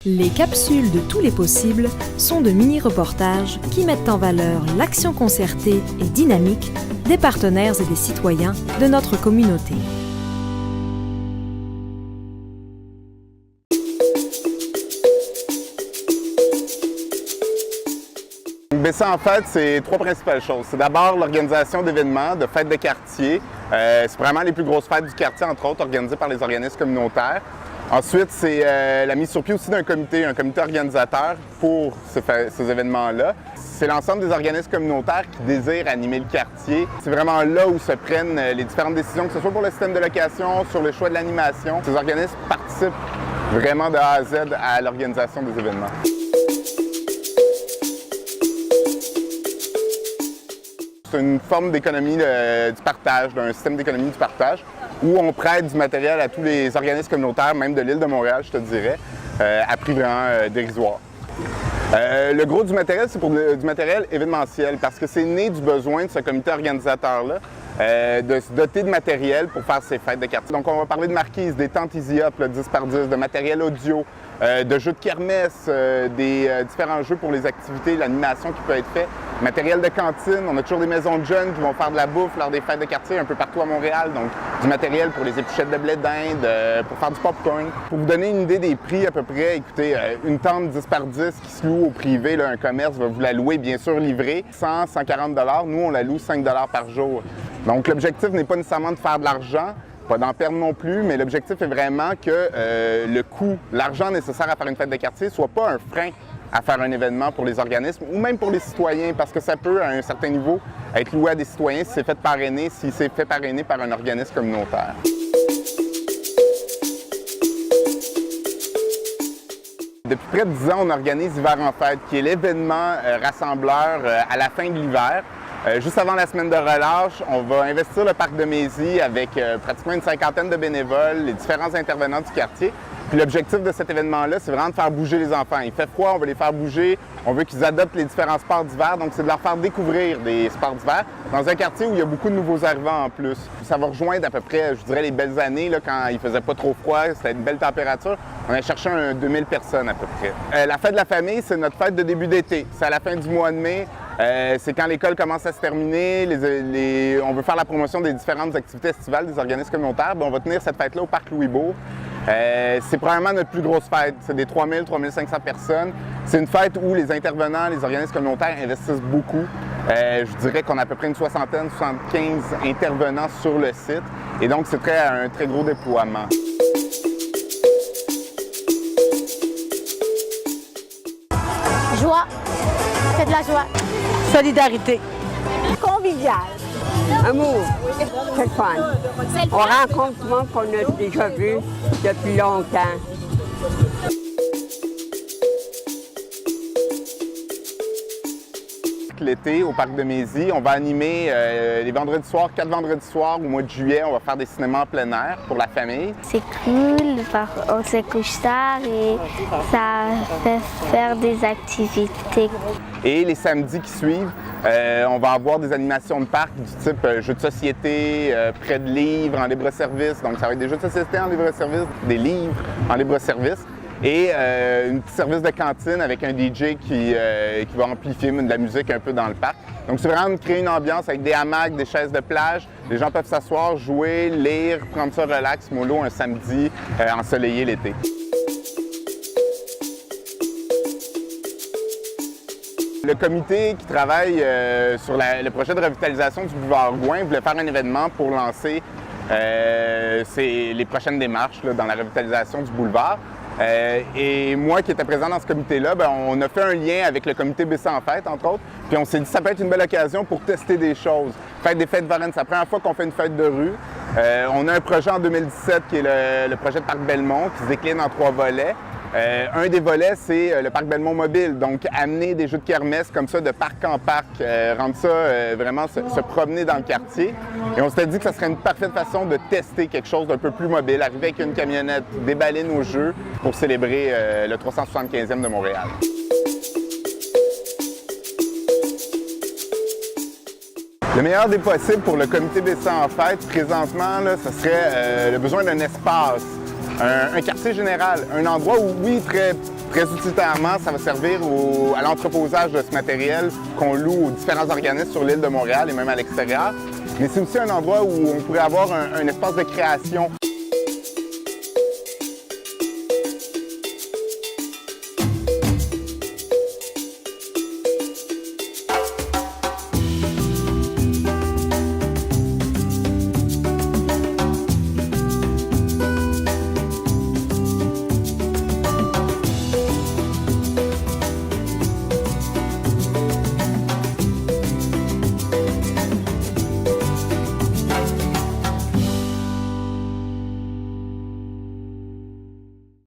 Les capsules de tous les possibles sont de mini-reportages qui mettent en valeur l'action concertée et dynamique des partenaires et des citoyens de notre communauté. BC en Fête, c'est trois principales choses. C'est d'abord l'organisation d'événements, de fêtes de quartier. C'est vraiment les plus grosses fêtes du quartier, entre autres, organisées par les organismes communautaires. Ensuite, c'est la mise sur pied aussi d'un comité organisateur pour ces événements-là. C'est l'ensemble des organismes communautaires qui désirent animer le quartier. C'est vraiment là où se prennent les différentes décisions, que ce soit pour le système de location, sur le choix de l'animation. Ces organismes participent vraiment de A à Z à l'organisation des événements. C'est une forme d'économie du partage, d'un système d'économie du partage, où on prête du matériel à tous les organismes communautaires, même de l'île de Montréal, je te dirais, à prix vraiment dérisoire. Le gros du matériel, c'est pour du matériel événementiel, parce que c'est né du besoin de ce comité organisateur-là de se doter de matériel pour faire ses fêtes de quartier. Donc, on va parler de marquises, des tentes Easy Up, 10 par 10, de matériel audio, de jeux de kermesse, des différents jeux pour les activités, l'animation qui peut être faite, matériel de cantine. On a toujours des maisons de jeunes qui vont faire de la bouffe lors des fêtes de quartier un peu partout à Montréal. Donc, du matériel pour les épluchettes de blé d'Inde, pour faire du popcorn. Pour vous donner une idée des prix à peu près, écoutez, une tente 10 par 10 qui se loue au privé, là, un commerce va vous la louer, bien sûr, livrée, 100, 140 $. Nous, on la loue 5 $ par jour. Donc, l'objectif n'est pas nécessairement de faire de l'argent, pas d'en perdre non plus, mais l'objectif est vraiment que le coût, l'argent nécessaire à faire une fête de quartier ne soit pas un frein à faire un événement pour les organismes ou même pour les citoyens, parce que ça peut, à un certain niveau, être loué à des citoyens si c'est fait parrainer, si c'est fait parrainer par un organisme communautaire. Depuis près de 10 ans, on organise Hiver en Fête, qui est l'événement rassembleur à la fin de l'hiver. Juste avant la semaine de relâche, on va investir le parc de Mézy avec pratiquement une cinquantaine de bénévoles, les différents intervenants du quartier. Puis l'objectif de cet événement-là, c'est vraiment de faire bouger les enfants. Il fait froid, on veut les faire bouger, on veut qu'ils adoptent les différents sports d'hiver, donc c'est de leur faire découvrir des sports d'hiver dans un quartier où il y a beaucoup de nouveaux arrivants en plus. Ça va rejoindre à peu près, je dirais, les belles années, là, quand il faisait pas trop froid, c'était une belle température. On a cherché 2000 personnes à peu près. La fête de la famille, c'est notre fête de début d'été. C'est à la fin du mois de mai. C'est quand l'école commence à se terminer, on veut faire la promotion des différentes activités estivales des organismes communautaires. Bien, on va tenir cette fête-là au Parc Louisbourg. C'est probablement notre plus grosse fête. C'est des 3000, 3500 personnes. C'est une fête où les intervenants, les organismes communautaires investissent beaucoup. Je dirais qu'on a à peu près une soixantaine, 75 intervenants sur le site. Et donc, c'est un très gros déploiement. Joie. C'est de la joie. Solidarité. Convivial. Amour. C'est le fun. On rencontre tout le monde qu'on a déjà vu depuis longtemps. L'été, au Parc de Mézy, on va animer les vendredis soirs, 4 vendredis soirs au mois de juillet. On va faire des cinémas en plein air pour la famille. C'est cool, on se couche tard et ça fait faire des activités. Et les samedis qui suivent, on va avoir des animations de parc du type jeux de société, prêt de livres en libre-service. Donc ça va être des jeux de société en libre-service, des livres en libre-service. Et un petit service de cantine avec un DJ qui va amplifier de la musique un peu dans le parc. Donc c'est vraiment de créer une ambiance avec des hamacs, des chaises de plage. Les gens peuvent s'asseoir, jouer, lire, prendre ça relax, mollo un samedi ensoleillé l'été. Le comité qui travaille sur le projet de revitalisation du boulevard Gouin voulait faire un événement pour lancer les prochaines démarches là, dans la revitalisation du boulevard. Et moi qui étais présent dans ce comité-là, on a fait un lien avec le comité BC en Fête, entre autres. Puis on s'est dit que ça peut être une belle occasion pour tester des choses. Fête des fêtes Varennes, c'est la première fois qu'on fait une fête de rue. On a un projet en 2017 qui est le projet de Parc Belmont qui se décline en 3 volets. Un des volets, c'est le Parc Belmont mobile, donc amener des jeux de kermesse comme ça de parc en parc, rendre ça vraiment se promener dans le quartier. Et on s'était dit que ça serait une parfaite façon de tester quelque chose d'un peu plus mobile, arriver avec une camionnette, déballer nos jeux pour célébrer le 375e de Montréal. Le meilleur des possibles pour le comité des 100 fêtes, présentement, là, ce serait le besoin d'un espace, un quartier général, un endroit où, oui, très utilitairement, ça va servir à l'entreposage de ce matériel qu'on loue aux différents organismes sur l'île de Montréal et même à l'extérieur. Mais c'est aussi un endroit où on pourrait avoir un espace de création.